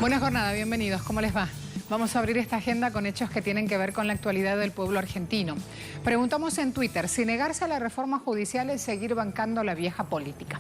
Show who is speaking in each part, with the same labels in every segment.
Speaker 1: Buena jornada, bienvenidos. ¿Cómo les va? Vamos a abrir esta agenda con hechos que tienen que ver con la actualidad del pueblo argentino. Preguntamos en Twitter si negarse a la reforma judicial es seguir bancando la vieja política.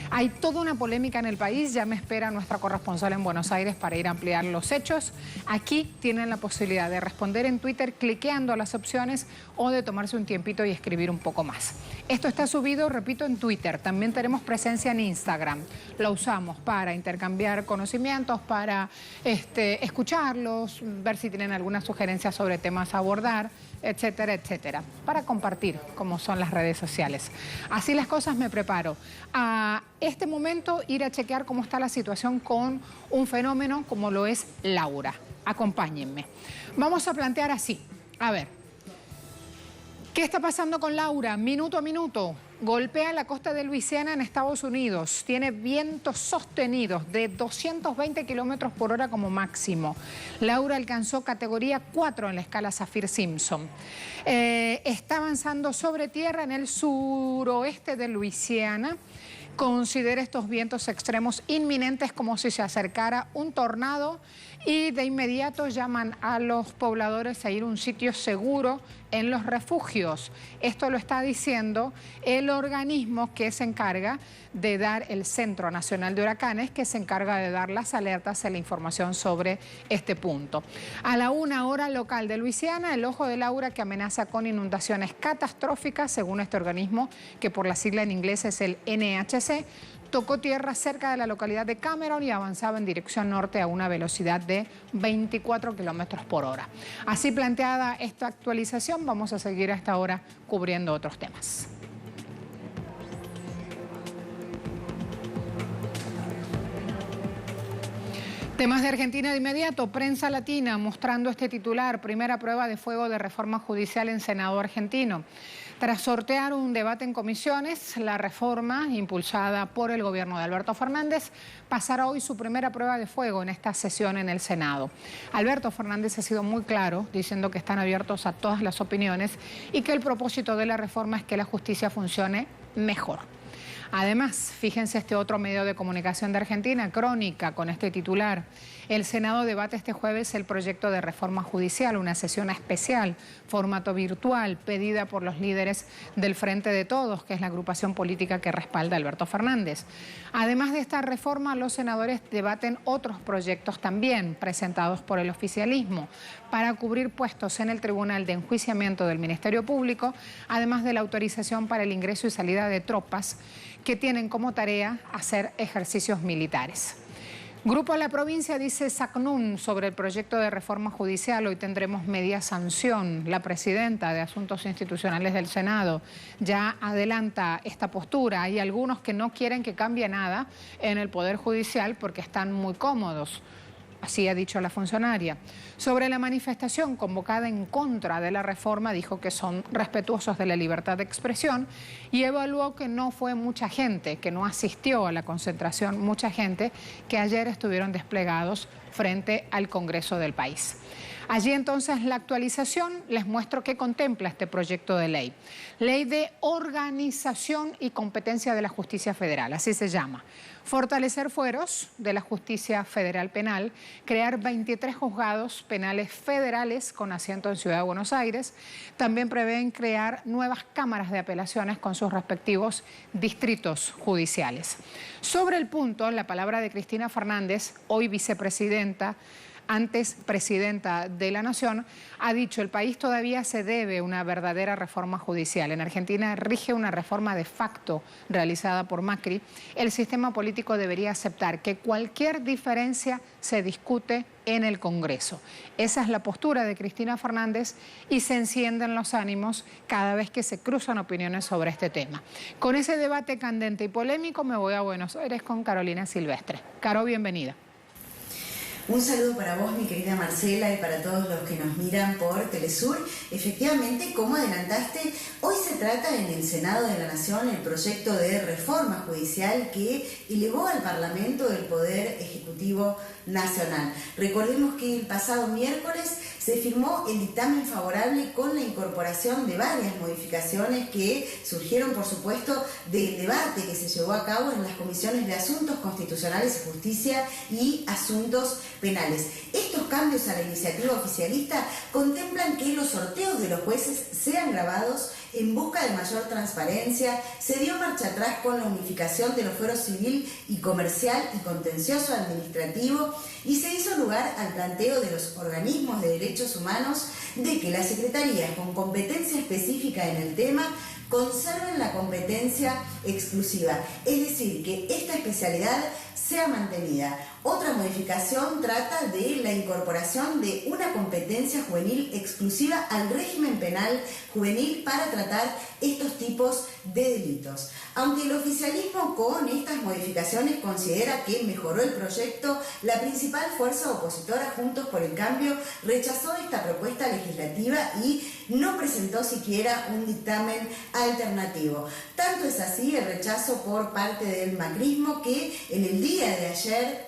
Speaker 1: Hay toda una polémica en el país, ya me espera nuestra corresponsal en Buenos Aires para ir a ampliar los hechos. Aquí tienen la posibilidad de responder en Twitter cliqueando las opciones o de tomarse un tiempito y escribir un poco más. Esto está subido, repito, en Twitter. También tenemos presencia en Instagram. Lo usamos para intercambiar conocimientos, para escucharlos, ver si tienen alguna sugerencia sobre temas a abordar, etcétera, etcétera, para compartir como son las redes sociales. Así las cosas, me preparo a este momento ir a chequear cómo está la situación con un fenómeno como lo es Laura. Acompáñenme. Vamos a plantear así, a ver, ¿qué está pasando con Laura? Minuto a minuto. Golpea la costa de Luisiana en Estados Unidos. Tiene vientos sostenidos de 220 kilómetros por hora como máximo. Laura alcanzó categoría 4 en la escala Saffir-Simpson. Está avanzando sobre tierra en el suroeste de Luisiana. Considera estos vientos extremos inminentes como si se acercara un tornado y de inmediato llaman a los pobladores a ir a un sitio seguro en los refugios. Esto lo está diciendo el organismo que se encarga de dar, el Centro Nacional de Huracanes, que se encarga de dar las alertas y la información sobre este punto. A la 1 hora local de Luisiana, el ojo de Laura, que amenaza con inundaciones catastróficas, según este organismo, que por la sigla en inglés es el NHC, tocó tierra cerca de la localidad de Cameron y avanzaba en dirección norte a una velocidad de 24 kilómetros por hora. Así planteada esta actualización, vamos a seguir hasta ahora cubriendo otros temas. Temas de Argentina de inmediato, prensa latina mostrando este titular, primera prueba de fuego de reforma judicial en Senado argentino. Tras sortear un debate en comisiones, la reforma impulsada por el gobierno de Alberto Fernández pasará hoy su primera prueba de fuego en esta sesión en el Senado. Alberto Fernández ha sido muy claro, diciendo que están abiertos a todas las opiniones y que el propósito de la reforma es que la justicia funcione mejor. Además, fíjense este otro medio de comunicación de Argentina, Crónica, con este titular. El Senado debate este jueves el proyecto de reforma judicial, una sesión especial, formato virtual, pedida por los líderes del Frente de Todos, que es la agrupación política que respalda a Alberto Fernández. Además de esta reforma, los senadores debaten otros proyectos también presentados por el oficialismo para cubrir puestos en el Tribunal de Enjuiciamiento del Ministerio Público, además de la autorización para el ingreso y salida de tropas que tienen como tarea hacer ejercicios militares. Grupo de la Provincia dice SACNUN sobre el proyecto de reforma judicial. Hoy tendremos media sanción. La presidenta de Asuntos Institucionales del Senado ya adelanta esta postura. Hay algunos que no quieren que cambie nada en el Poder Judicial porque están muy cómodos. Así ha dicho la funcionaria. Sobre la manifestación convocada en contra de la reforma, dijo que son respetuosos de la libertad de expresión y evaluó que no fue mucha gente, que no asistió a la concentración mucha gente, que ayer estuvieron desplegados frente al Congreso del país. Allí entonces la actualización, les muestro qué contempla este proyecto de ley. Ley de Organización y Competencia de la Justicia Federal, así se llama. Fortalecer fueros de la Justicia Federal Penal, crear 23 juzgados penales federales con asiento en Ciudad de Buenos Aires. También prevén crear nuevas cámaras de apelaciones con sus respectivos distritos judiciales. Sobre el punto, la palabra de Cristina Fernández, hoy vicepresidenta, antes presidenta de la Nación, ha dicho: el país todavía se debe una verdadera reforma judicial. En Argentina rige una reforma de facto realizada por Macri. El sistema político debería aceptar que cualquier diferencia se discute en el Congreso. Esa es la postura de Cristina Fernández y se encienden los ánimos cada vez que se cruzan opiniones sobre este tema. Con ese debate candente y polémico me voy a Buenos Aires con Carolina Silvestre. Caro, bienvenida.
Speaker 2: Un saludo para vos, mi querida Marcela, y para todos los que nos miran por Telesur. Efectivamente, como adelantaste, hoy se trata en el Senado de la Nación el proyecto de reforma judicial que elevó al Parlamento el Poder Ejecutivo Nacional. Recordemos que el pasado miércoles se firmó el dictamen favorable con la incorporación de varias modificaciones que surgieron, por supuesto, del debate que se llevó a cabo en las comisiones de Asuntos Constitucionales y Justicia y Asuntos Penales. Estos cambios a la iniciativa oficialista contemplan que los sorteos de los jueces sean grabados en busca de mayor transparencia. Se dio marcha atrás con la unificación de los fueros civil y comercial y contencioso administrativo y se hizo lugar al planteo de los organismos de derechos humanos de que las secretarías con competencia específica en el tema conserven la competencia exclusiva, es decir, que esta especialidad sea mantenida. Otra modificación trata de la incorporación de una competencia juvenil exclusiva al régimen penal juvenil para tratar estos tipos de delitos. Aunque el oficialismo con estas modificaciones considera que mejoró el proyecto, la principal fuerza opositora, Juntos por el Cambio, rechazó esta propuesta legislativa y no presentó siquiera un dictamen alternativo. Tanto es así el rechazo por parte del macrismo que en el día de ayer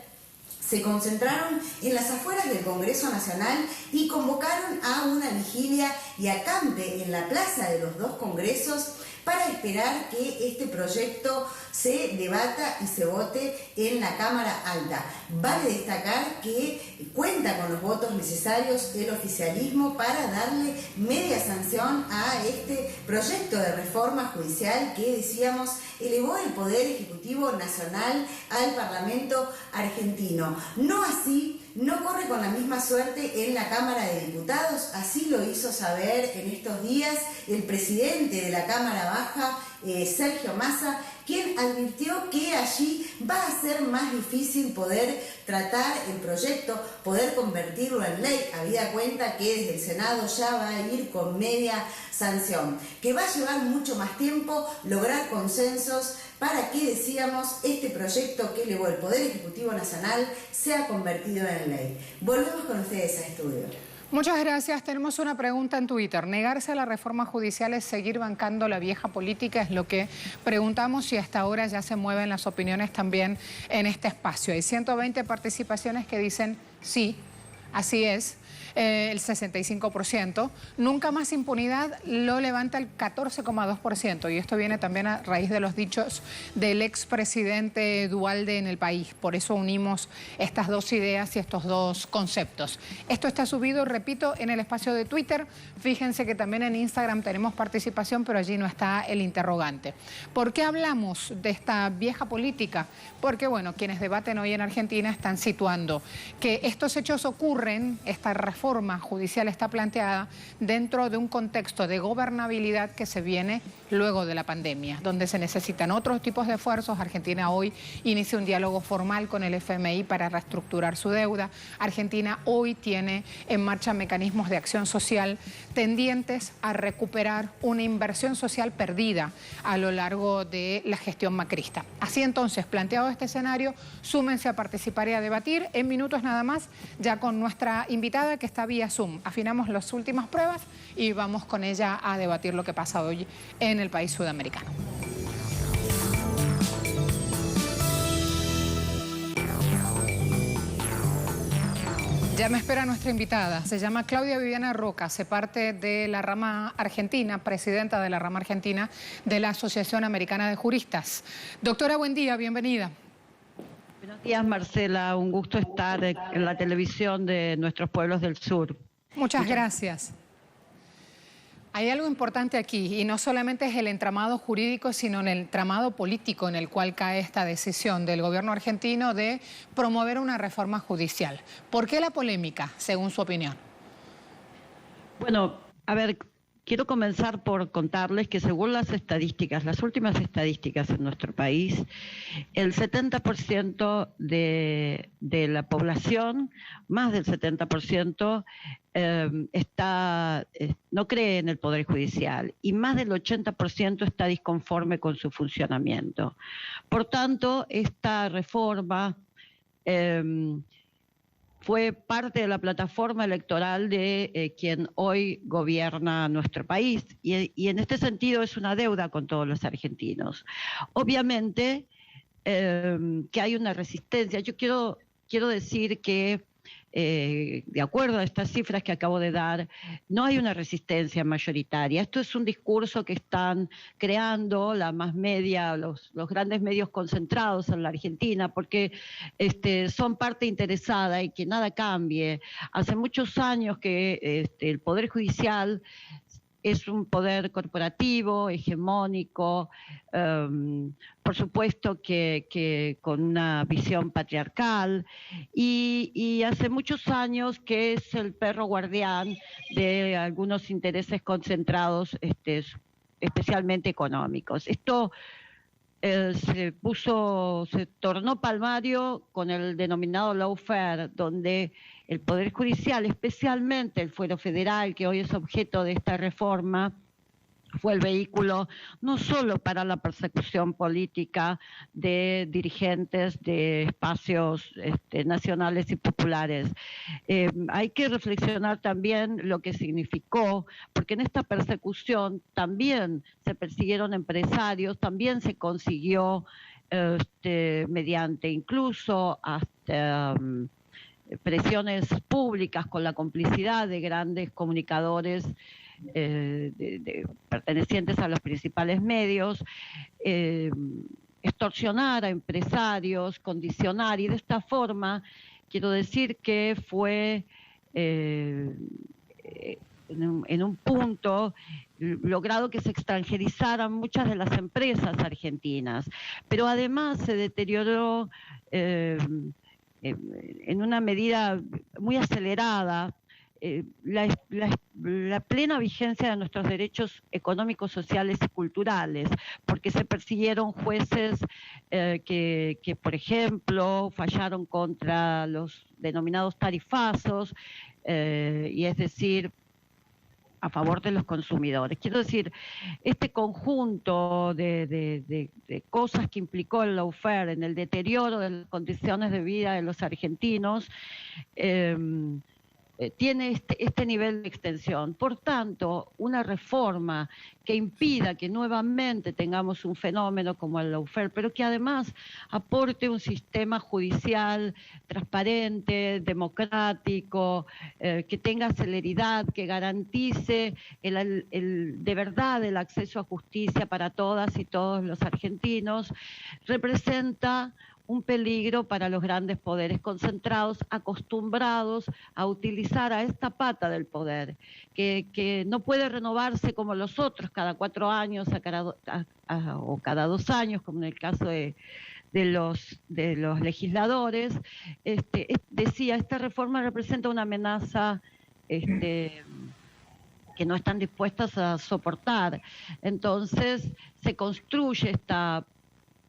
Speaker 2: se concentraron en las afueras del Congreso Nacional y convocaron a una vigilia y acampe en la plaza de los dos congresos para esperar que este proyecto se debata y se vote en la Cámara Alta. Vale destacar que cuenta con los votos necesarios el oficialismo para darle media sanción a este proyecto de reforma judicial que, decíamos, elevó el Poder Ejecutivo Nacional al Parlamento argentino. No así, no corre con la misma suerte en la Cámara de Diputados, así lo hizo saber en estos días el presidente de la Cámara Baja, Sergio Massa, quien advirtió que allí va a ser más difícil poder tratar el proyecto, poder convertirlo en ley, habida cuenta que desde el Senado ya va a ir con media sanción, que va a llevar mucho más tiempo lograr consensos para que, decíamos, este proyecto que elevó el Poder Ejecutivo Nacional sea convertido en ley. Volvemos con ustedes a estudio.
Speaker 1: Muchas gracias. Tenemos una pregunta en Twitter. ¿Negarse a la reforma judicial es seguir bancando la vieja política? Es lo que preguntamos y hasta ahora ya se mueven las opiniones también en este espacio. Hay 120 participaciones que dicen sí, así es. El 65%. Nunca más impunidad lo levanta el 14,2%. Y esto viene también a raíz de los dichos del expresidente Duhalde en el país. Por eso unimos estas dos ideas y estos dos conceptos. Esto está subido, repito, en el espacio de Twitter. Fíjense que también en Instagram tenemos participación, pero allí no está el interrogante. ¿Por qué hablamos de esta vieja política? Porque, bueno, quienes debaten hoy en Argentina están situando que estos hechos ocurren, esta reforma judicial está planteada dentro de un contexto de gobernabilidad que se viene luego de la pandemia, donde se necesitan otros tipos de esfuerzos. Argentina hoy inicia un diálogo formal con el FMI para reestructurar su deuda. Argentina hoy tiene en marcha mecanismos de acción social tendientes a recuperar una inversión social perdida a lo largo de la gestión macrista. Así entonces, planteado este escenario, súmense a participar y a debatir en minutos nada más, ya con nuestra invitada que está vía Zoom. Afinamos las últimas pruebas y vamos con ella a debatir lo que pasa hoy en el país sudamericano. Ya me espera nuestra invitada. Se llama Claudia Viviana Roca, hace parte de la rama argentina, presidenta de la rama argentina de la Asociación Americana de Juristas. Doctora, buen día, bienvenida.
Speaker 3: Buenos días, Marcela. Un gusto estar en la televisión de nuestros pueblos del sur.
Speaker 1: Muchas gracias. Hay algo importante aquí, y no solamente es el entramado jurídico, sino en el entramado político en el cual cae esta decisión del gobierno argentino de promover una reforma judicial. ¿Por qué la polémica, según su opinión?
Speaker 3: Bueno, a ver, quiero comenzar por contarles que según las estadísticas, las últimas estadísticas en nuestro país, el 70% de la población, más del 70%, no cree en el Poder Judicial y más del 80% está disconforme con su funcionamiento. Por tanto, esta reforma fue parte de la plataforma electoral de quien hoy gobierna nuestro país y en este sentido es una deuda con todos los argentinos. Obviamente que hay una resistencia. Yo quiero decir que de acuerdo a estas cifras que acabo de dar, no hay una resistencia mayoritaria. Esto es un discurso que están creando la más media, los grandes medios concentrados en la Argentina, porque son parte interesada y que nada cambie. Hace muchos años que el Poder Judicial es un poder corporativo, hegemónico, por supuesto que con una visión patriarcal, y hace muchos años que es el perro guardián de algunos intereses concentrados, especialmente económicos. Esto se tornó palmario con el denominado lawfare, donde el Poder Judicial, especialmente el Fuero Federal, que hoy es objeto de esta reforma, fue el vehículo no solo para la persecución política de dirigentes de espacios nacionales y populares. Hay que reflexionar también lo que significó, porque en esta persecución también se persiguieron empresarios, también se consiguió mediante incluso hasta presiones públicas con la complicidad de grandes comunicadores pertenecientes a los principales medios, extorsionar a empresarios, condicionar, y de esta forma quiero decir que fue en un punto logrado que se extranjerizaran muchas de las empresas argentinas, pero además se deterioró en una medida muy acelerada la plena vigencia de nuestros derechos económicos, sociales y culturales, porque se persiguieron jueces que, por ejemplo, fallaron contra los denominados tarifazos, y es decir, a favor de los consumidores. Quiero decir, este conjunto de cosas que implicó el lawfare en el deterioro de las condiciones de vida de los argentinos, tiene este nivel de extensión. Por tanto, una reforma que impida que nuevamente tengamos un fenómeno como el lawfare, pero que además aporte un sistema judicial transparente, democrático, que tenga celeridad, que garantice de verdad el acceso a justicia para todas y todos los argentinos, representa un peligro para los grandes poderes concentrados, acostumbrados a utilizar a esta pata del poder, que no puede renovarse como los otros cada 4 años o cada 2 años, como en el caso de los legisladores. Decía, esta reforma representa una amenaza que no están dispuestas a soportar. Entonces se construye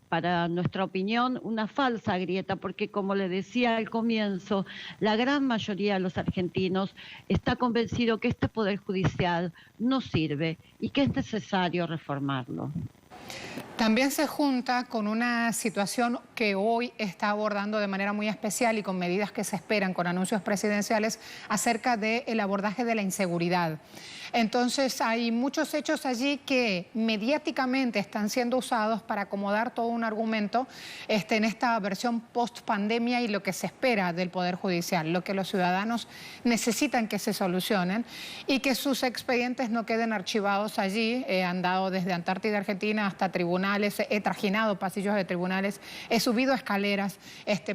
Speaker 3: para nuestra opinión, una falsa grieta, porque como le decía al comienzo, la gran mayoría de los argentinos está convencido que este Poder Judicial no sirve y que es necesario reformarlo.
Speaker 1: También se junta con una situación que hoy está abordando de manera muy especial y con medidas que se esperan, con anuncios presidenciales, acerca del abordaje de la inseguridad. Entonces hay muchos hechos allí que mediáticamente están siendo usados para acomodar todo un argumento en esta versión post-pandemia y lo que se espera del Poder Judicial, lo que los ciudadanos necesitan que se solucionen y que sus expedientes no queden archivados allí. He andado desde Antártida, Argentina, hasta tribunales, he trajinado pasillos de tribunales, he subido escaleras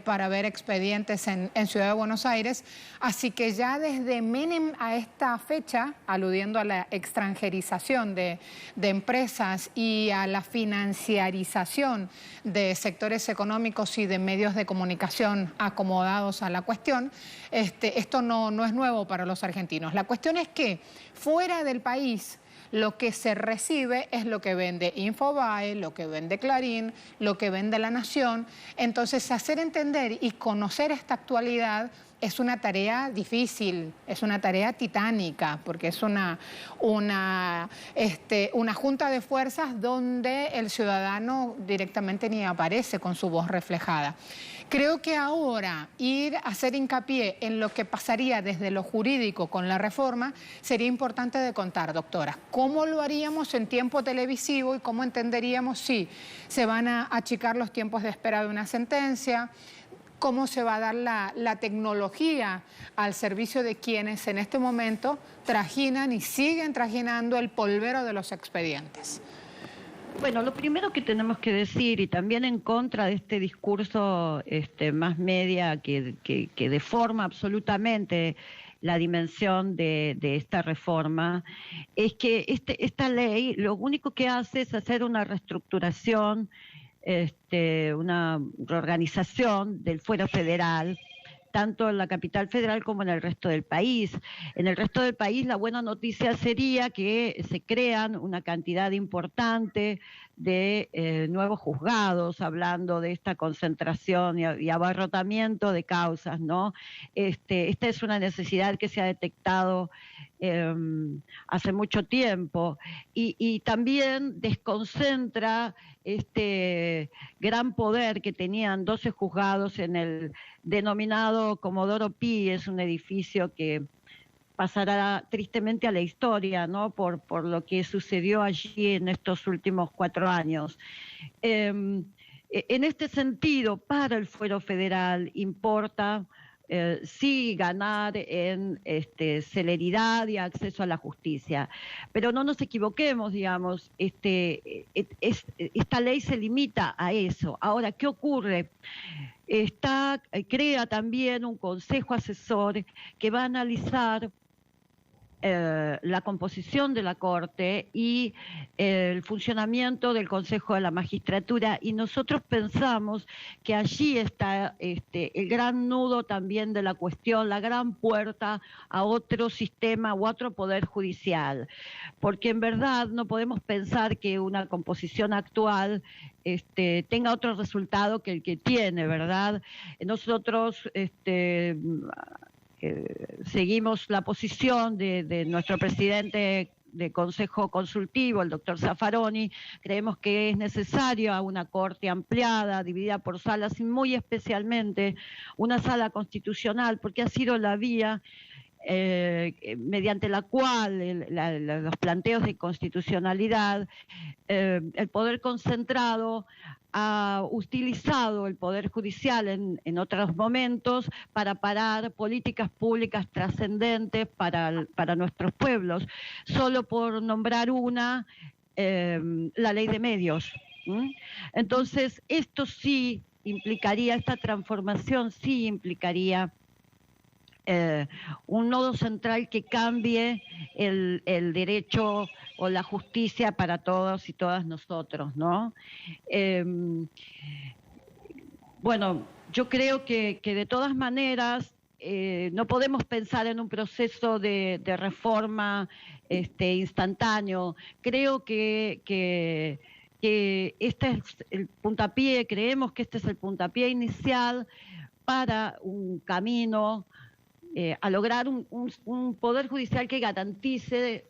Speaker 1: para ver expedientes en Ciudad de Buenos Aires. Así que ya desde Menem a esta fecha, aludiendo a la extranjerización de empresas y a la financiarización de sectores económicos y de medios de comunicación acomodados a la cuestión, esto no es nuevo para los argentinos. La cuestión es que fuera del país lo que se recibe es lo que vende Infobae, lo que vende Clarín, lo que vende La Nación. Entonces, hacer entender y conocer esta actualidad es una tarea difícil, es una tarea titánica, porque es una junta de fuerzas donde el ciudadano directamente ni aparece con su voz reflejada. Creo que ahora ir a hacer hincapié en lo que pasaría desde lo jurídico con la reforma sería importante de contar, doctora. ¿Cómo lo haríamos en tiempo televisivo y cómo entenderíamos si se van a achicar los tiempos de espera de una sentencia? cómo se va a dar la tecnología al servicio de quienes en este momento trajinan y siguen trajinando el polvero de los expedientes.
Speaker 3: Bueno, lo primero que tenemos que decir, y también en contra de este discurso más media que deforma absolutamente la dimensión de esta reforma, es que esta ley lo único que hace es hacer una reestructuración, una reorganización del fuero federal, tanto en la capital federal como en el resto del país. En el resto del país la buena noticia sería que se crean una cantidad importante de nuevos juzgados, hablando de esta concentración y abarrotamiento de causas, ¿no? Esta es una necesidad que se ha detectado hace mucho tiempo y también desconcentra este gran poder que tenían 12 juzgados en el denominado Comodoro Pi. Es un edificio que pasará tristemente a la historia, ¿no? Por lo que sucedió allí en estos últimos 4 años. En este sentido, para el fuero federal importa sí ganar en celeridad y acceso a la justicia. Pero no nos equivoquemos, digamos, esta ley se limita a eso. Ahora, ¿qué ocurre? Crea también un consejo asesor que va a analizar la composición de la Corte y el funcionamiento del Consejo de la Magistratura, y nosotros pensamos que allí está el gran nudo también de la cuestión, la gran puerta a otro sistema u otro poder judicial, porque en verdad no podemos pensar que una composición actual tenga otro resultado que el que tiene, ¿verdad? Nosotros seguimos la posición de nuestro presidente de Consejo Consultivo, el doctor Zaffaroni. Creemos que es necesaria una Corte ampliada, dividida por salas, y muy especialmente una sala constitucional, porque ha sido la vía mediante la cual los planteos de constitucionalidad, el poder concentrado ha utilizado el Poder Judicial en otros momentos para parar políticas públicas trascendentes para nuestros pueblos. Solo por nombrar una, la ley de medios. Entonces, esto sí implicaría, esta transformación sí implicaría un nodo central que cambie el derecho o la justicia para todos y todas nosotros, ¿no? Bueno, yo creo que de todas maneras no podemos pensar en un proceso de reforma instantáneo. Creo que este es el puntapié, creemos que este es el puntapié inicial para un camino a lograr un poder judicial que garantice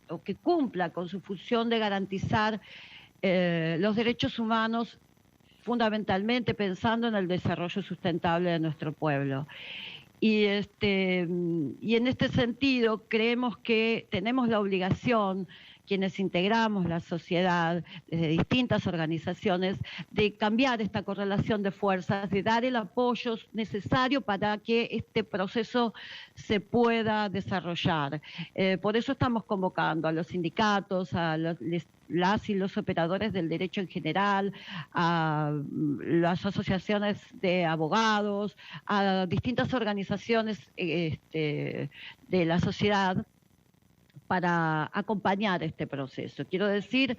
Speaker 3: o que cumpla con su función de garantizar los derechos humanos, fundamentalmente pensando en el desarrollo sustentable de nuestro pueblo. Y en este sentido creemos que tenemos la obligación, quienes integramos la sociedad desde distintas organizaciones, de cambiar esta correlación de fuerzas, de dar el apoyo necesario para que este proceso se pueda desarrollar. Por eso estamos convocando a los sindicatos, a las y los operadores del derecho en general, a las asociaciones de abogados, a distintas organizaciones de la sociedad, para acompañar este proceso. Quiero decir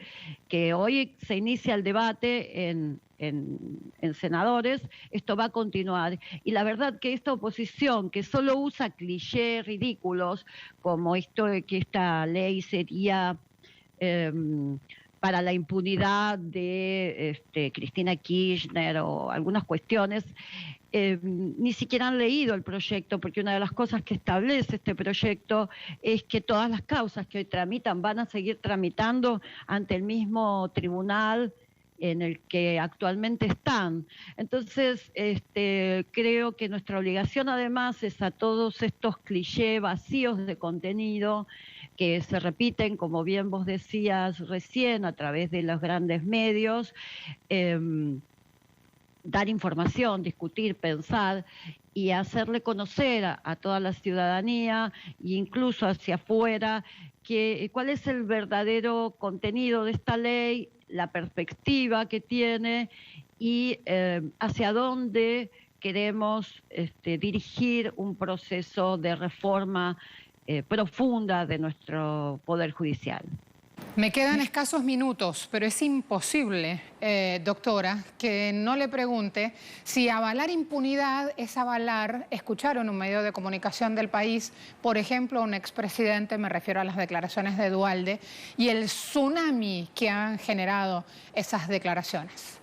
Speaker 3: que hoy se inicia el debate en senadores, esto va a continuar, y la verdad que esta oposición que solo usa clichés ridículos como esto de que esta ley sería para la impunidad de Cristina Kirchner o algunas cuestiones, ni siquiera han leído el proyecto, porque una de las cosas que establece este proyecto es que todas las causas que hoy tramitan van a seguir tramitando ante el mismo tribunal en el que actualmente están. Entonces, creo que nuestra obligación además es a todos estos clichés vacíos de contenido que se repiten, como bien vos decías recién, a través de los grandes medios, dar información, discutir, pensar y hacerle conocer a toda la ciudadanía e incluso hacia afuera cuál es el verdadero contenido de esta ley, la perspectiva que tiene y hacia dónde queremos dirigir un proceso de reforma profunda de nuestro Poder Judicial.
Speaker 1: Me quedan escasos minutos, pero es imposible, doctora, que no le pregunte si avalar impunidad es avalar, escucharon un medio de comunicación del país, por ejemplo, un expresidente, me refiero a las declaraciones de Duhalde, y el tsunami que han generado esas declaraciones.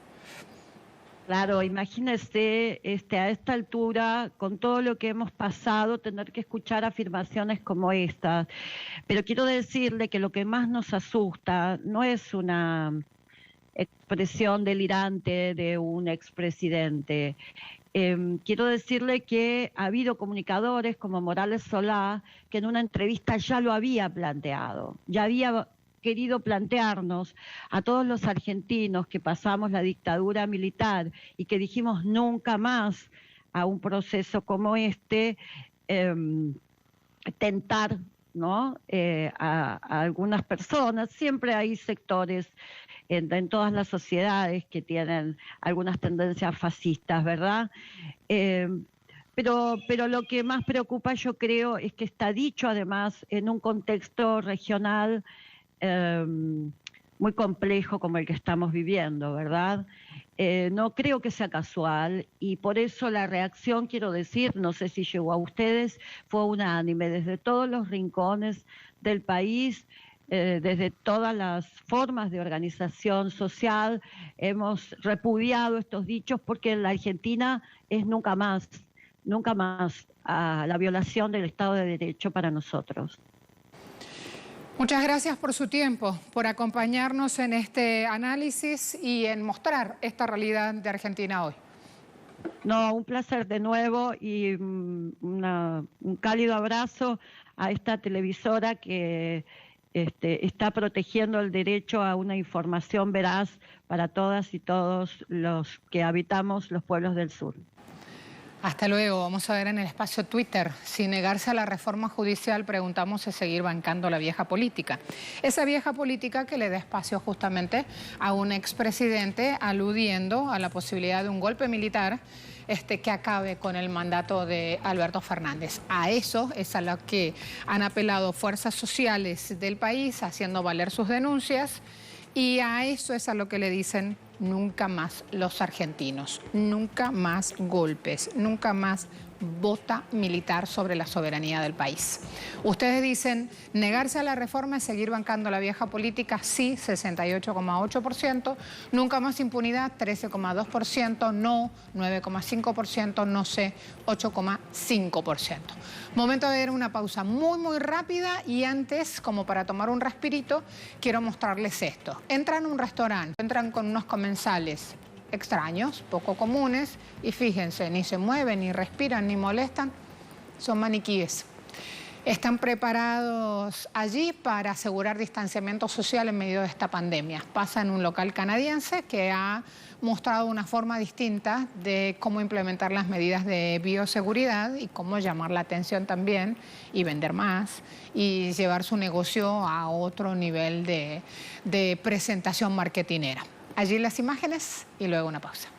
Speaker 3: Claro, imagínese a esta altura, con todo lo que hemos pasado, tener que escuchar afirmaciones como estas. Pero quiero decirle que lo que más nos asusta no es una expresión delirante de un expresidente. Quiero decirle que ha habido comunicadores como Morales Solá que en una entrevista ya lo había planteado, ya había querido plantearnos a todos los argentinos que pasamos la dictadura militar y que dijimos nunca más a un proceso como tentar, ¿no? a algunas personas. Siempre hay sectores en todas las sociedades que tienen algunas tendencias fascistas, ¿verdad? Pero lo que más preocupa, yo creo, es que está dicho además en un contexto regional muy complejo como el que estamos viviendo, ¿verdad? No creo que sea casual y por eso la reacción, quiero decir, no sé si llegó a ustedes, fue unánime desde todos los rincones del país, desde todas las formas de organización social. Hemos repudiado estos dichos porque en la Argentina es nunca más a la violación del Estado de Derecho para nosotros.
Speaker 1: Muchas gracias por su tiempo, por acompañarnos en este análisis y en mostrar esta realidad de Argentina hoy.
Speaker 3: No, un placer de nuevo y un cálido abrazo a esta televisora que está protegiendo el derecho a una información veraz para todas y todos los que habitamos los pueblos del sur.
Speaker 1: Hasta luego. Vamos a ver en el espacio Twitter. Sin negarse a la reforma judicial, preguntamos si seguir bancando la vieja política. Esa vieja política que le da espacio justamente a un expresidente aludiendo a la posibilidad de un golpe militar que acabe con el mandato de Alberto Fernández. A eso es a lo que han apelado fuerzas sociales del país, haciendo valer sus denuncias, y a eso es a lo que le dicen nunca más los argentinos, nunca más golpes, nunca más vota militar sobre la soberanía del país. Ustedes dicen, negarse a la reforma es seguir bancando la vieja política, sí, 68,8%, nunca más impunidad, 13,2%, no, 9,5%, no sé, 8,5%. Momento de ver una pausa muy rápida y antes, como para tomar un respirito, quiero mostrarles esto. Entran a un restaurante, entran con unos comensales extraños, poco comunes, y fíjense, ni se mueven, ni respiran, ni molestan, son maniquíes. Están preparados allí para asegurar distanciamiento social en medio de esta pandemia. Pasa en un local canadiense que ha mostrado una forma distinta de cómo implementar las medidas de bioseguridad y cómo llamar la atención también y vender más y llevar su negocio a otro nivel de presentación marketinera. Allí las imágenes y luego una pausa.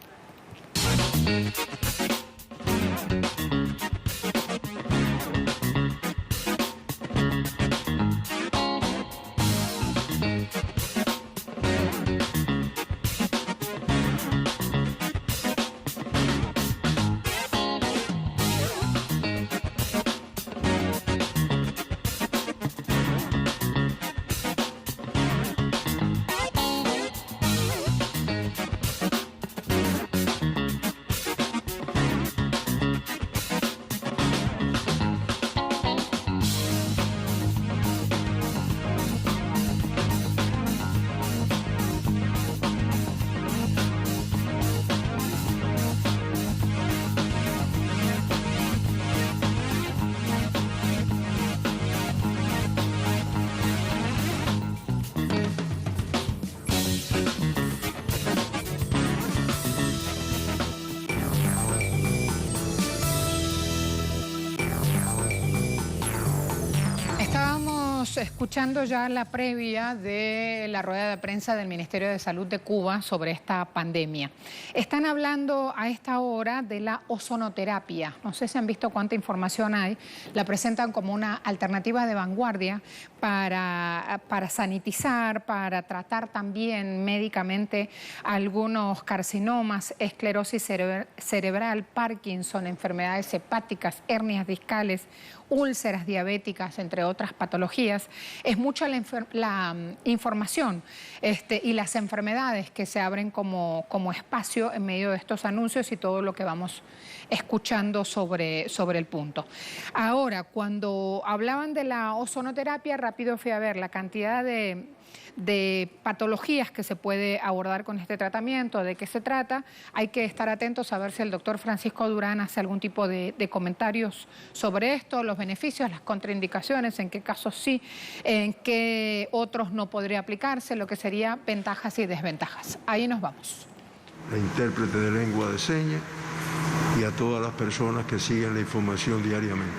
Speaker 1: Estamos escuchando ya la previa de la rueda de prensa del Ministerio de Salud de Cuba sobre esta pandemia. Están hablando a esta hora de la ozonoterapia. No sé si han visto cuánta información hay. La presentan como una alternativa de vanguardia para sanitizar, para tratar también médicamente algunos carcinomas, esclerosis cerebral, Parkinson, enfermedades hepáticas, hernias discales, úlceras diabéticas, entre otras patologías. Es mucha la información y las enfermedades que se abren como espacio en medio de estos anuncios y todo lo que vamos escuchando sobre el punto. Ahora, cuando hablaban de la ozonoterapia, rápido fui a ver la cantidad de patologías que se puede abordar con este tratamiento, de qué se trata. Hay que estar atentos a ver si el doctor Francisco Durán hace algún tipo de comentarios sobre esto, los beneficios, las contraindicaciones, en qué casos sí, en qué otros no podría aplicarse, lo que sería ventajas y desventajas. Ahí nos vamos.
Speaker 4: La intérprete de lengua de señas y a todas las personas que siguen la información diariamente.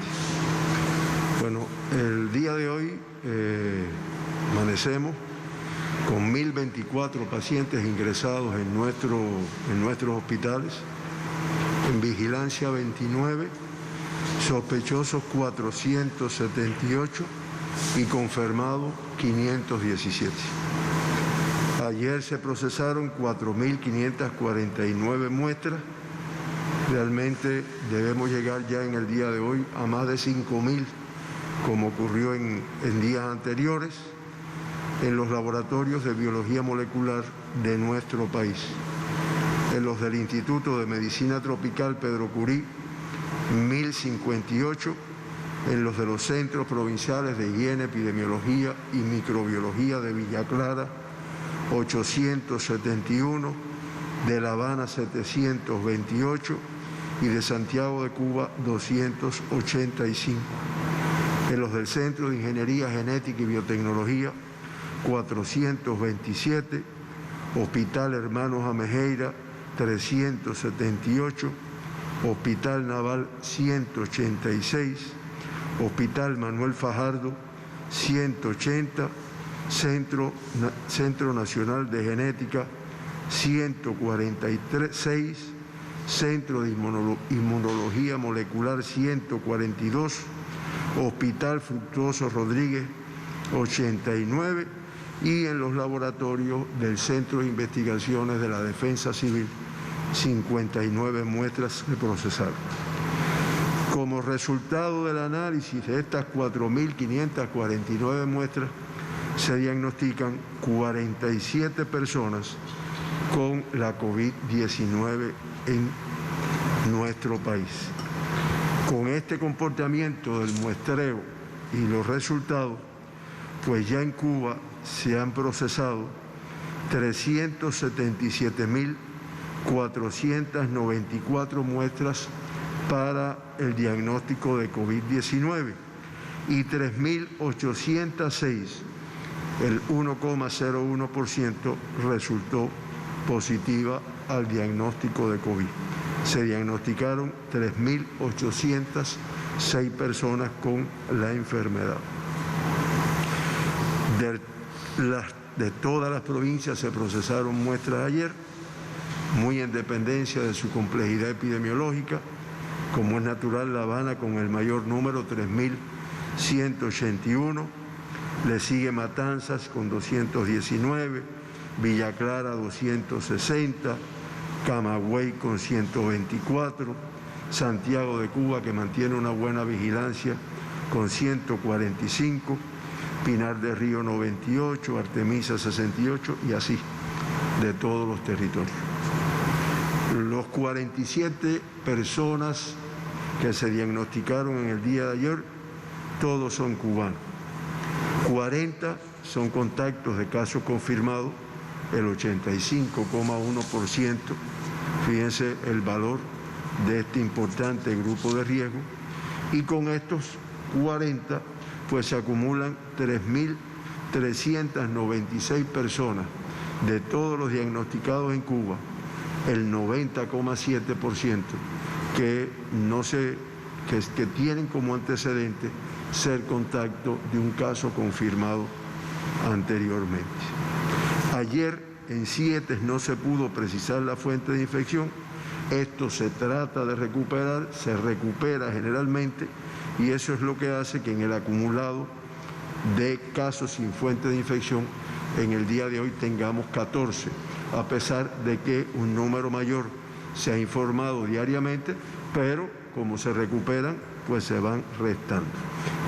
Speaker 4: Bueno, el día de hoy amanecemos con 1.024 pacientes ingresados en nuestros hospitales, en vigilancia 29, sospechosos 478 y confirmados 517. Ayer se procesaron 4.549 muestras. Realmente debemos llegar ya en el día de hoy a más de 5.000, como ocurrió en días anteriores, en los laboratorios de biología molecular de nuestro país. En los del Instituto de Medicina Tropical Pedro Curí, 1.058, en los de los Centros Provinciales de Higiene, Epidemiología y Microbiología de Villa Clara, 871, de La Habana 728 y de Santiago de Cuba 285. En los del Centro de Ingeniería Genética y Biotecnología 427, Hospital Hermanos Amejeira 378, Hospital Naval 186, Hospital Manuel Fajardo 180, Centro Nacional de Genética 146, Centro de Inmunología Molecular 142, Hospital Fructuoso Rodríguez 89 y en los laboratorios del Centro de Investigaciones de la Defensa Civil 59 muestras se procesaron. Como resultado del análisis de estas 4.549 muestras, se diagnostican 47 personas con la COVID-19 en nuestro país. Con este comportamiento del muestreo y los resultados, pues ya en Cuba se han procesado 377.494 muestras para el diagnóstico de COVID-19 y 3.806, el 1,01% resultó positiva al diagnóstico de COVID. Se diagnosticaron 3.806 personas con la enfermedad. De todas las provincias se procesaron muestras ayer, muy en dependencia de su complejidad epidemiológica. Como es natural, La Habana con el mayor número, 3.181, le sigue Matanzas con 219, Villa Clara 260, Camagüey con 124, Santiago de Cuba, que mantiene una buena vigilancia, con 145, Pinar del Río 98, Artemisa 68 y así, de todos los territorios. Los 47 personas que se diagnosticaron en el día de ayer, todos son cubanos. 40 son contactos de casos confirmados, el 85,1%. Fíjense el valor de este importante grupo de riesgo. Y con estos 40, pues se acumulan 3.396 personas de todos los diagnosticados en Cuba, el 90,7% que tienen como antecedente ser contacto de un caso confirmado anteriormente. Ayer en 7 no se pudo precisar la fuente de infección. Esto se trata de recuperar, se recupera generalmente, y eso es lo que hace que en el acumulado de casos sin fuente de infección en el día de hoy tengamos 14, a pesar de que un número mayor se ha informado diariamente, pero como se recuperan, pues se van restando,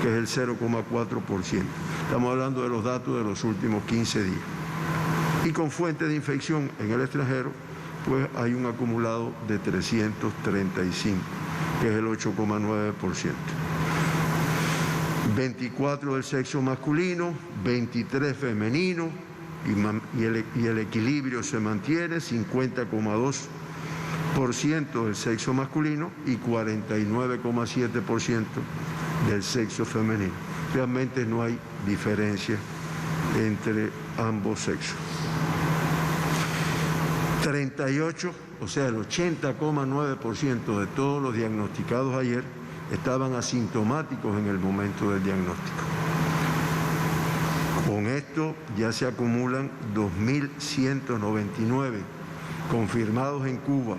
Speaker 4: que es el 0,4%. Estamos hablando de los datos de los últimos 15 días. Y con fuente de infección en el extranjero, pues hay un acumulado de 335, que es el 8,9%. 24 del sexo masculino, 23 femenino, y el equilibrio se mantiene, 50,2% del sexo masculino y 49,7% del sexo femenino. Realmente no hay diferencia entre ambos sexos. 38, o sea, el 80,9% de todos los diagnosticados ayer estaban asintomáticos en el momento del diagnóstico. Con esto ya se acumulan 2.199 confirmados en Cuba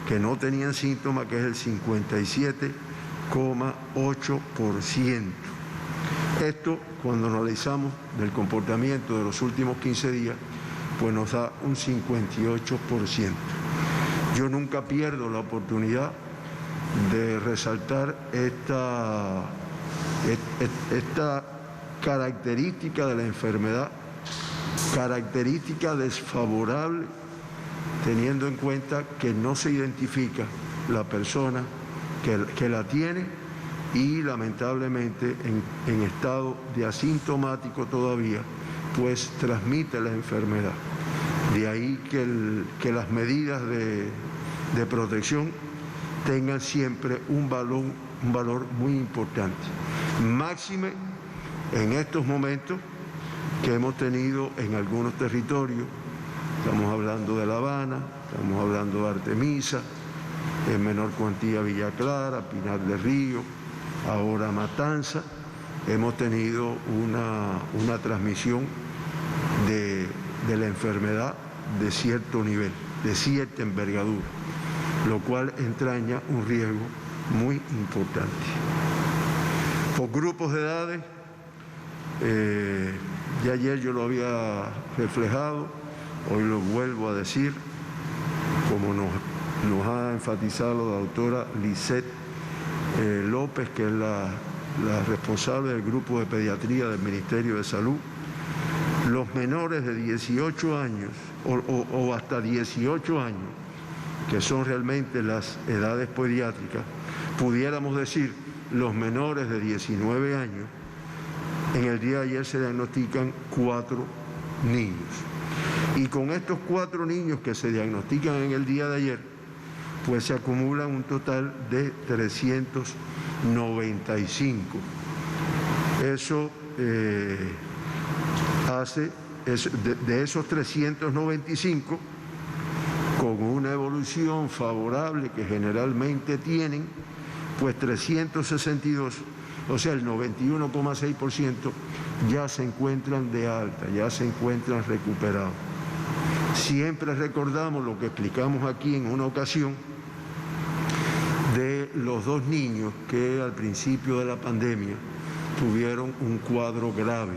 Speaker 4: que no tenían síntomas, que es el 57,8%. Esto, cuando analizamos del comportamiento de los últimos 15 días, pues nos da un 58%. Yo nunca pierdo la oportunidad de resaltar esta característica de la enfermedad, característica desfavorable, teniendo en cuenta que no se identifica la persona que la tiene y lamentablemente en estado de asintomático todavía, pues transmite la enfermedad. De ahí que las medidas de protección tengan siempre un valor muy importante. Máxime en estos momentos que hemos tenido en algunos territorios, estamos hablando de La Habana, estamos hablando de Artemisa, en menor cuantía Villa Clara, Pinar del Río, ahora Matanza, hemos tenido una transmisión de la enfermedad de cierto nivel, de cierta envergadura, lo cual entraña un riesgo muy importante. Por grupos de edades, ya ayer yo lo había reflejado, hoy lo vuelvo a decir, como nos ha enfatizado la doctora Lisette López, que es la responsable del grupo de pediatría del Ministerio de Salud. Los menores de 18 años o hasta 18 años, que son realmente las edades pediátricas, pudiéramos decir los menores de 19 años, en el día de ayer se diagnostican 4 niños. Y con estos 4 niños que se diagnostican en el día de ayer, pues se acumulan un total de 395. Eso hace, de esos 395, con una evolución favorable que generalmente tienen, pues 362, o sea, el 91,6% ya se encuentran de alta, ya se encuentran recuperados. Siempre recordamos lo que explicamos aquí en una ocasión de los 2 niños que al principio de la pandemia tuvieron un cuadro grave.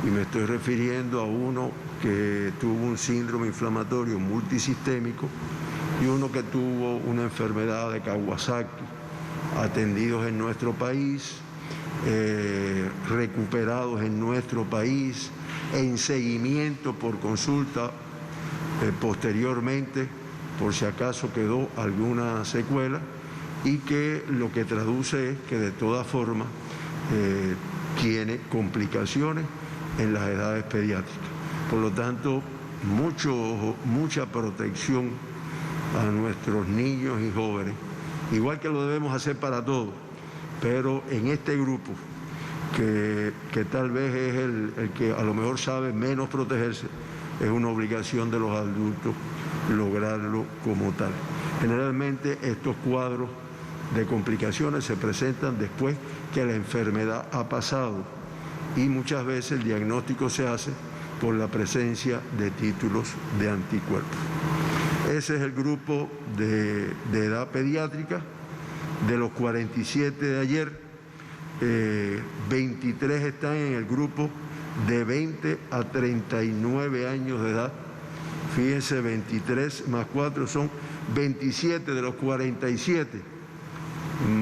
Speaker 4: Y me estoy refiriendo a uno que tuvo un síndrome inflamatorio multisistémico y uno que tuvo una enfermedad de Kawasaki, atendidos en nuestro país, recuperados en nuestro país, en seguimiento por consulta posteriormente, por si acaso quedó alguna secuela, y que lo que traduce es que de todas formas tiene complicaciones en las edades pediátricas. Por lo tanto, mucha protección a nuestros niños y jóvenes, igual que lo debemos hacer para todos, pero en este grupo, que tal vez es el que a lo mejor sabe menos protegerse, es una obligación de los adultos lograrlo como tal. Generalmente estos cuadros de complicaciones se presentan después que la enfermedad ha pasado y muchas veces el diagnóstico se hace por la presencia de títulos de anticuerpos. Ese es el grupo de edad pediátrica. De los 47 de ayer, 23 están en el grupo de 20 a 39 años de edad. Fíjense, 23 más 4 son 27 de los 47.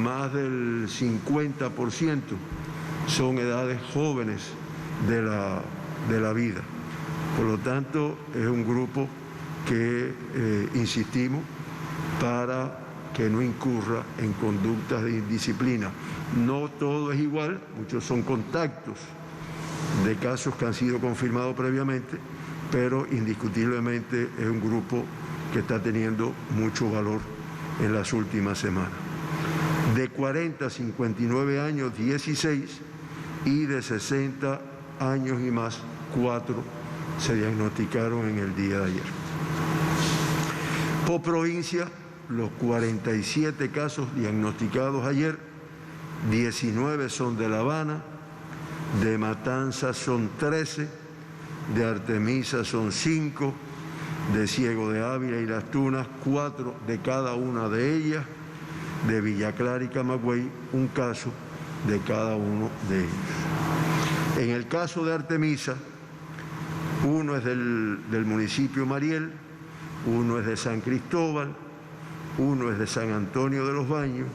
Speaker 4: Más del 50% son edades jóvenes de la vida. Por lo tanto, es un grupo que insistimos para que no incurra en conductas de indisciplina. No todo es igual, muchos son contactos de casos que han sido confirmados previamente, pero indiscutiblemente es un grupo que está teniendo mucho valor en las últimas semanas. De 40 a 59 años, 16, y de 60 años y más, 4 se diagnosticaron en el día de ayer. Por provincia, los 47 casos diagnosticados ayer, 19 son de La Habana, de Matanzas son 13, de Artemisa son 5, de Ciego de Ávila y Las Tunas 4 de cada una de ellas, de Villa Clara y Camagüey un caso de cada uno de ellos. En el caso de Artemisa, uno es del municipio Mariel, uno es de San Cristóbal, uno es de San Antonio de los Baños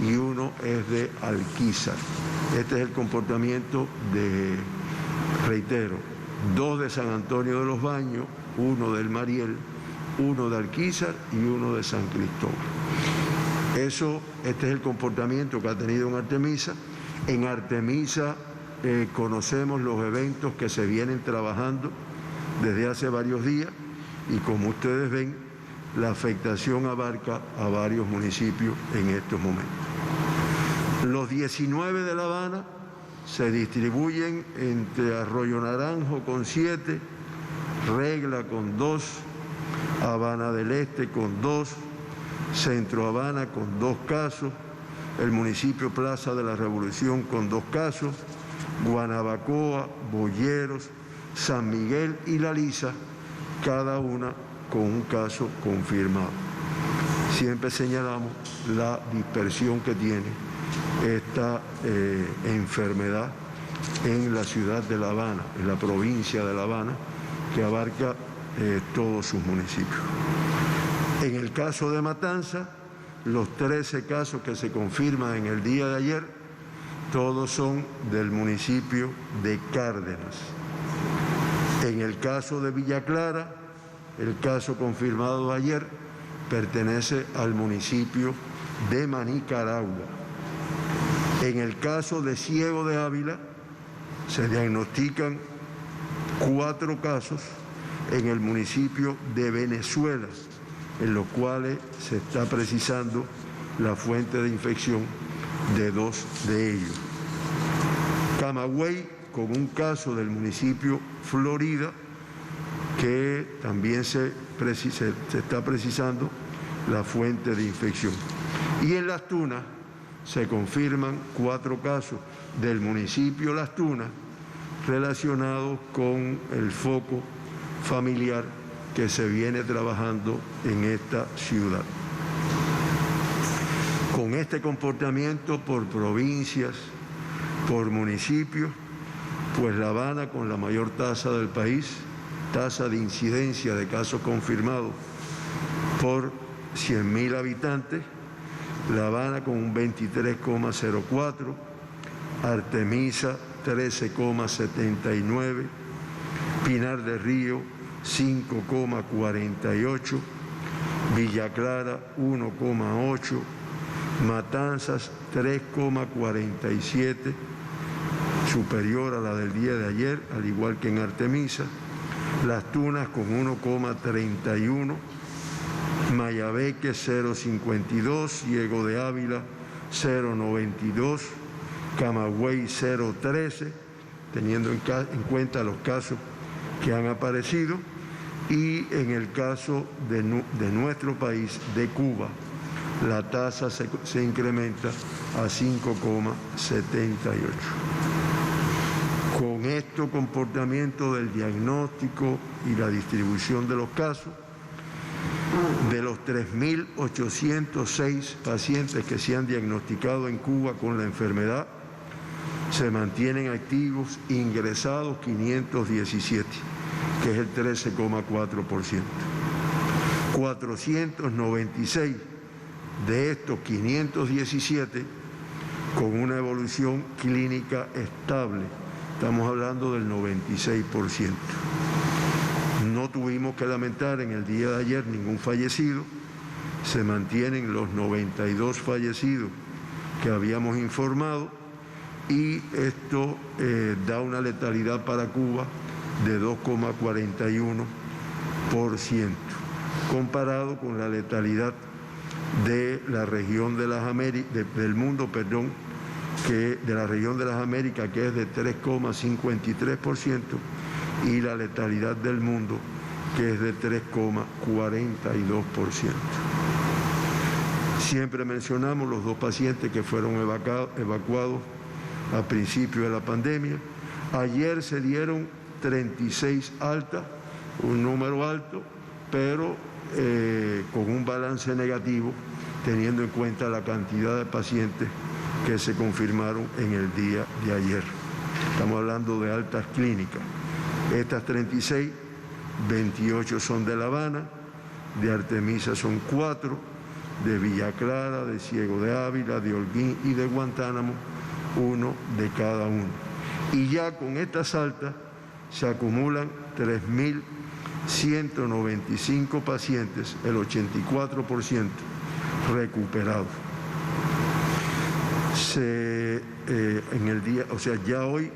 Speaker 4: y uno es de Alquizar. Este es el comportamiento de, reitero, 2 de San Antonio de los Baños, 1 del Mariel, 1 de Alquizar y 1 de San Cristóbal. Este es el comportamiento que ha tenido en Artemisa. En Artemisa conocemos los eventos que se vienen trabajando desde hace varios días y como ustedes ven, la afectación abarca a varios municipios en estos momentos. Los 19 de La Habana se distribuyen entre Arroyo Naranjo con 7, Regla con 2, Habana del Este con 2, Centro Habana con 2 casos, el municipio Plaza de la Revolución con 2 casos, Guanabacoa, Boyeros, San Miguel y La Lisa, cada una con un caso confirmado. Siempre señalamos la dispersión que tiene esta enfermedad en la ciudad de La Habana, en la provincia de La Habana, que abarca todos sus municipios. En el caso de Matanza, los 13 casos que se confirman en el día de ayer, todos son del municipio de Cárdenas. En el caso de Villa Clara, el caso confirmado ayer pertenece al municipio de Manicaragua. En el caso de Ciego de Ávila, se diagnostican 4 casos en el municipio de Venezuela, en los cuales se está precisando la fuente de infección de 2 de ellos. Camagüey, con un caso del municipio Florida, que también se está precisando la fuente de infección. Y en Las Tunas se confirman 4 casos del municipio Las Tunas relacionados con el foco familiar que se viene trabajando en esta ciudad. Con este comportamiento por provincias, por municipios, pues La Habana con la mayor tasa del país, tasa de incidencia de casos confirmados por 100.000 habitantes, La Habana con un 23,04, Artemisa 13,79, Pinar del Río 5,48, Villa Clara 1,8, Matanzas 3,47, superior a la del día de ayer, al igual que en Artemisa, Las Tunas con 1,31, Mayabeque 0,52, Ciego de Ávila 0,92, Camagüey 0,13, teniendo en cuenta los casos que han aparecido, y en el caso de nuestro país, de Cuba, la tasa se incrementa a 5,78. Con este comportamiento del diagnóstico y la distribución de los casos, de los 3.806 pacientes que se han diagnosticado en Cuba con la enfermedad, se mantienen activos ingresados 517, que es el 13,4%. 496 de estos 517 con una evolución clínica estable. Estamos hablando del 96%. No tuvimos que lamentar en el día de ayer ningún fallecido. Se mantienen los 92 fallecidos que habíamos informado y esto da una letalidad para Cuba de 2,41%, comparado con la letalidad de la región de las Américas, del mundo, perdón, que de la región de las Américas, que es de 3,53%, y la letalidad del mundo, que es de 3,42%. Siempre mencionamos los 2 pacientes que fueron evacuados a principio de la pandemia. Ayer se dieron 36 altas, un número alto, pero con un balance negativo, teniendo en cuenta la cantidad de pacientes que se confirmaron en el día de ayer. Estamos hablando de altas clínicas. Estas 36, 28 son de La Habana, de Artemisa son 4, de Villa Clara, de Ciego de Ávila, de Holguín y de Guantánamo, 1 de cada uno. Y ya con estas altas se acumulan 3.195 pacientes, el 84% recuperados. En el día, o sea, ya hoy,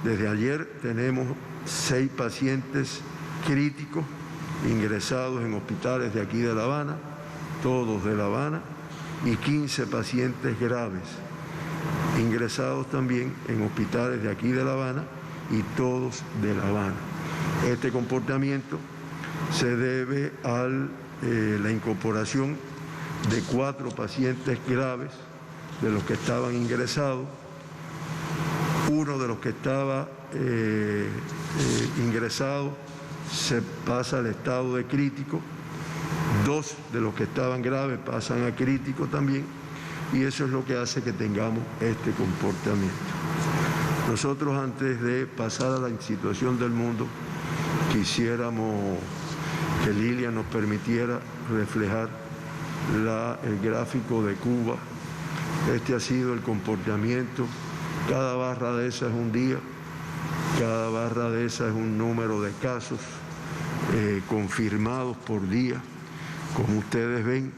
Speaker 4: desde ayer, tenemos 6 pacientes críticos ingresados en hospitales de aquí de La Habana, todos de La Habana, y 15 pacientes graves ingresados también en hospitales de aquí de La Habana y todos de La Habana. Este comportamiento se debe a la incorporación de 4 pacientes graves de los que estaban ingresados. Uno de los que estaba ingresado se pasa al estado de crítico, 2 de los que estaban graves pasan a crítico también, y eso es lo que hace que tengamos este comportamiento. Nosotros, antes de pasar a la situación del mundo, quisiéramos que Lilia nos permitiera reflejar el gráfico de Cuba. Este ha sido el comportamiento. Cada barra de esa es un día, cada barra de esa es un número de casos confirmados por día. Como ustedes ven,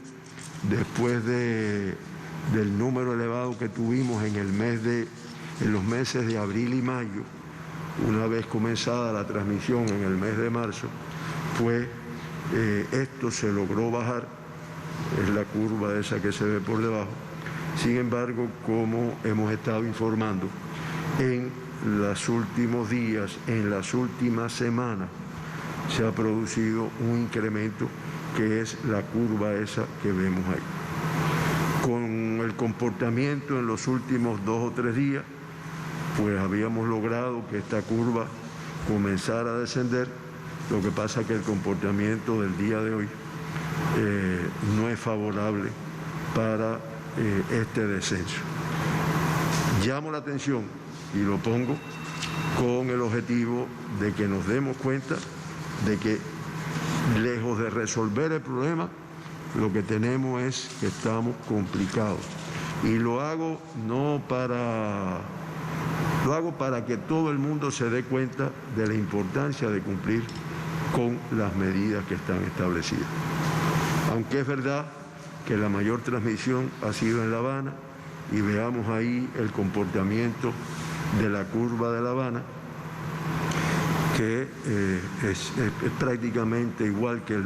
Speaker 4: después del número elevado que tuvimos en los meses de abril y mayo, una vez comenzada la transmisión en el mes de marzo, pues esto se logró bajar, es la curva esa que se ve por debajo. Sin embargo, como hemos estado informando, en los últimos días, en las últimas semanas, se ha producido un incremento que es la curva esa que vemos ahí. Con el comportamiento en los últimos 2 o 3 días, pues habíamos logrado que esta curva comenzara a descender. Lo que pasa es que el comportamiento del día de hoy no es favorable para este descenso. Llamo la atención y lo pongo con el objetivo de que nos demos cuenta de que, lejos de resolver el problema, lo que tenemos es que estamos complicados. Y lo hago para que todo el mundo se dé cuenta de la importancia de cumplir con las medidas que están establecidas. Aunque es verdad que la mayor transmisión ha sido en La Habana, y veamos ahí el comportamiento de la curva de La Habana, que es prácticamente igual que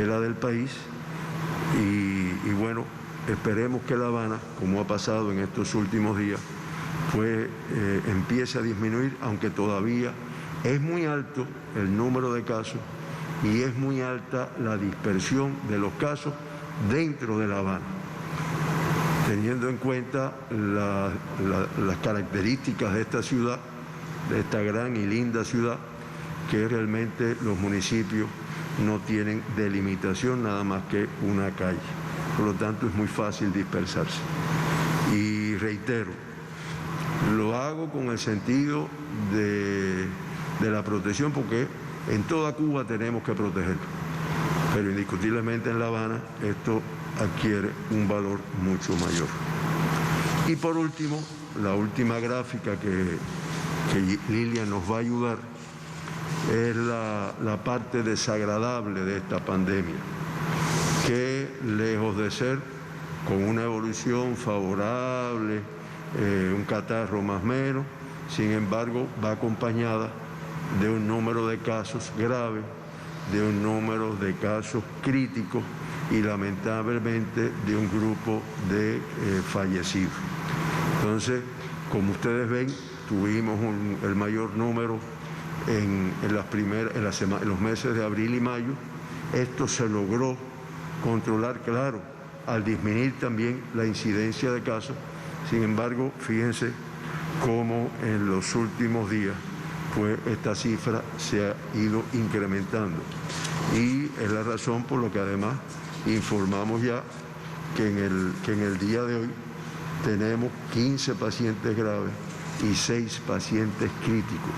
Speaker 4: la del país, y bueno, esperemos que La Habana, como ha pasado en estos últimos días, pues empiece a disminuir, aunque todavía es muy alto el número de casos y es muy alta la dispersión de los casos dentro de La Habana, teniendo en cuenta las características de esta ciudad, de esta gran y linda ciudad, que realmente los municipios no tienen delimitación nada más que una calle. Por lo tanto, es muy fácil dispersarse. Y reitero, lo hago con el sentido de la protección, porque en toda Cuba tenemos que protegerlo. Pero indiscutiblemente en La Habana esto adquiere un valor mucho mayor. Y por último, la última gráfica que Lilian nos va a ayudar es la parte desagradable de esta pandemia, que lejos de ser con una evolución favorable, un catarro más o menos, sin embargo va acompañada de un número de casos graves, de un número de casos críticos y lamentablemente de un grupo de fallecidos. Entonces, como ustedes ven, tuvimos el mayor número en los meses de abril y mayo. Esto se logró controlar, claro, al disminuir también la incidencia de casos. Sin embargo, fíjense cómo en los últimos días pues esta cifra se ha ido incrementando. Y es la razón por la que además informamos ya que en el día de hoy tenemos 15 pacientes graves y 6 pacientes críticos,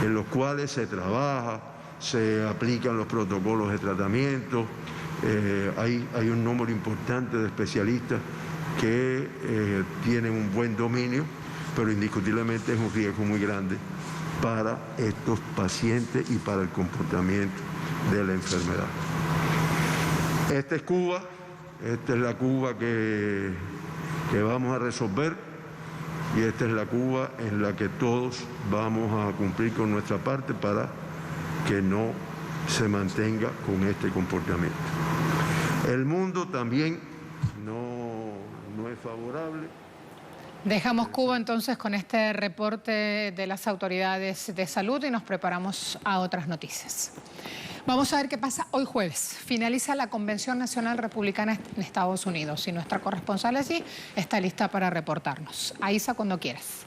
Speaker 4: en los cuales se trabaja, se aplican los protocolos de tratamiento, hay un número importante de especialistas que tienen un buen dominio, pero indiscutiblemente es un riesgo muy grande para estos pacientes y para el comportamiento de la enfermedad. Esta es Cuba, esta es la Cuba que vamos a resolver, y esta es la Cuba en la que todos vamos a cumplir con nuestra parte para que no se mantenga con este comportamiento. El mundo también no es favorable.
Speaker 1: Dejamos Cuba entonces con este reporte de las autoridades de salud y nos preparamos a otras noticias. Vamos a ver qué pasa hoy jueves. Finaliza la Convención Nacional Republicana en Estados Unidos y nuestra corresponsal allí está lista para reportarnos. Aisa, cuando quieras.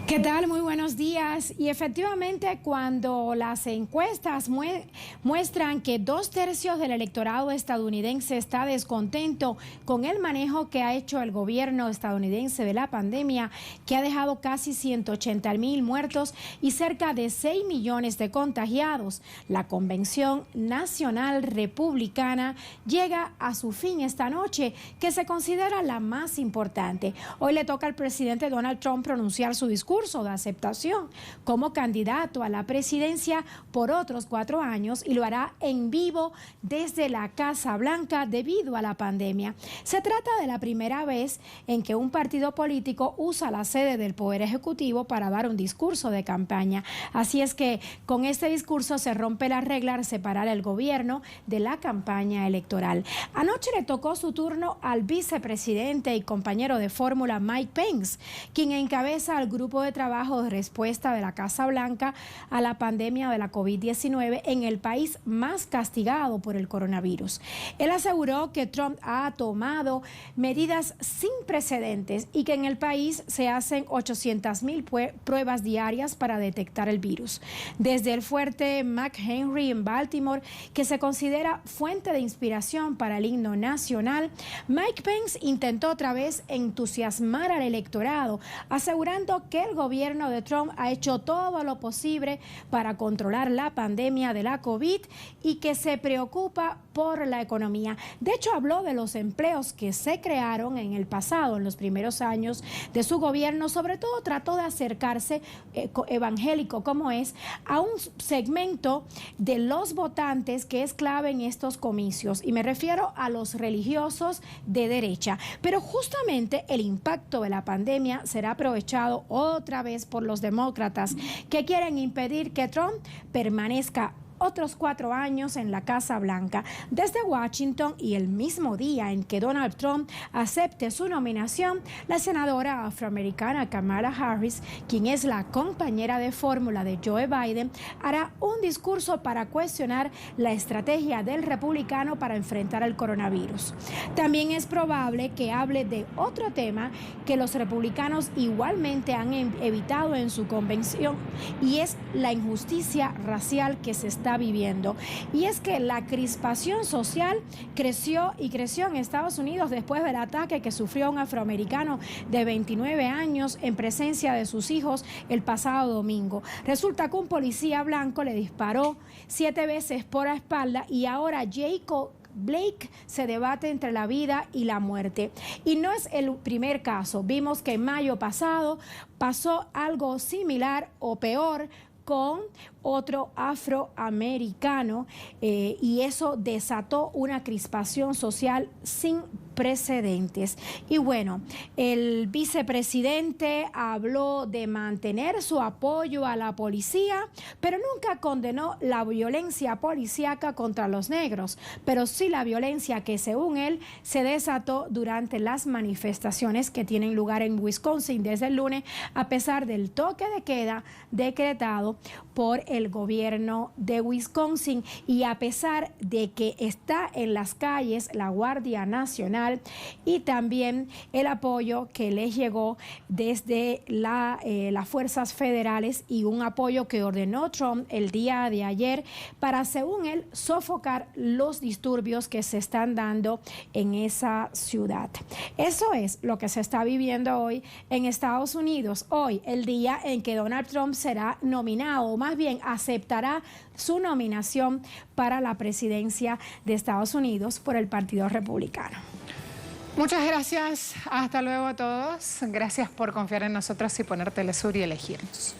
Speaker 5: ¿Qué tal? Muy buenos días. Y efectivamente, cuando las encuestas muestran que 2/3 del electorado estadounidense está descontento con el manejo que ha hecho el gobierno estadounidense de la pandemia, que ha dejado casi 180,000 muertos y cerca de 6 millones de contagiados, la Convención Nacional Republicana llega a su fin esta noche, que se considera la más importante. Hoy le toca al presidente Donald Trump pronunciar su discurso de aceptación como candidato a la presidencia por otros 4 años, y lo hará en vivo desde la Casa Blanca debido a la pandemia. Se trata de la primera vez en que un partido político usa la sede del Poder Ejecutivo para dar un discurso de campaña. Así es que con este discurso se rompe la regla de separar el gobierno de la campaña electoral. Anoche le tocó su turno al vicepresidente y compañero de fórmula Mike Pence, quien encabeza al grupo de trabajo de respuesta de la Casa Blanca a la pandemia de la COVID-19 en el país más castigado por el coronavirus. Él aseguró que Trump ha tomado medidas sin precedentes y que en el país se hacen 800,000 pruebas diarias para detectar el virus. Desde el fuerte McHenry en Baltimore, que se considera fuente de inspiración para el himno nacional, Mike Pence intentó otra vez entusiasmar al electorado, asegurando que el gobierno de Trump ha hecho todo lo posible para controlar la pandemia de la COVID y que se preocupa por la economía. De hecho, habló de los empleos que se crearon en el pasado, en los primeros años de su gobierno. Sobre todo trató de acercarse, evangélico como es, a un segmento de los votantes que es clave en estos comicios, y me refiero a los religiosos de derecha. Pero justamente el impacto de la pandemia será aprovechado otra vez por los demócratas, que quieren impedir que Trump permanezca otros 4 años en la Casa Blanca. Desde Washington, y el mismo día en que Donald Trump acepte su nominación, la senadora afroamericana Kamala Harris, quien es la compañera de fórmula de Joe Biden, hará un discurso para cuestionar la estrategia del republicano para enfrentar el coronavirus. También es probable que hable de otro tema que los republicanos igualmente han evitado en su convención, y es la injusticia racial que se está viviendo. Y es que la crispación social creció en Estados Unidos después del ataque que sufrió un afroamericano de 29 años en presencia de sus hijos el pasado domingo. Resulta que un policía blanco le disparó 7 veces por la espalda, y ahora Jacob Blake se debate entre la vida y la muerte. Y no es el primer caso. Vimos que en mayo pasado pasó algo similar o peor con otro afroamericano, y eso desató una crispación social sin precedentes. Y bueno, el vicepresidente habló de mantener su apoyo a la policía, pero nunca condenó la violencia policíaca contra los negros, pero sí la violencia que, según él, se desató durante las manifestaciones que tienen lugar en Wisconsin desde el lunes, a pesar del toque de queda decretado por el gobierno de Wisconsin, y a pesar de que está en las calles la Guardia Nacional y también el apoyo que les llegó desde las fuerzas federales, y un apoyo que ordenó Trump el día de ayer para, según él, sofocar los disturbios que se están dando en esa ciudad. Eso es lo que se está viviendo hoy en Estados Unidos. Hoy, el día en que Donald Trump será nominado, o más bien aceptará su nominación para la presidencia de Estados Unidos por el Partido Republicano.
Speaker 1: Muchas gracias. Hasta luego a todos. Gracias por confiar en nosotros y poner Telesur y elegirnos.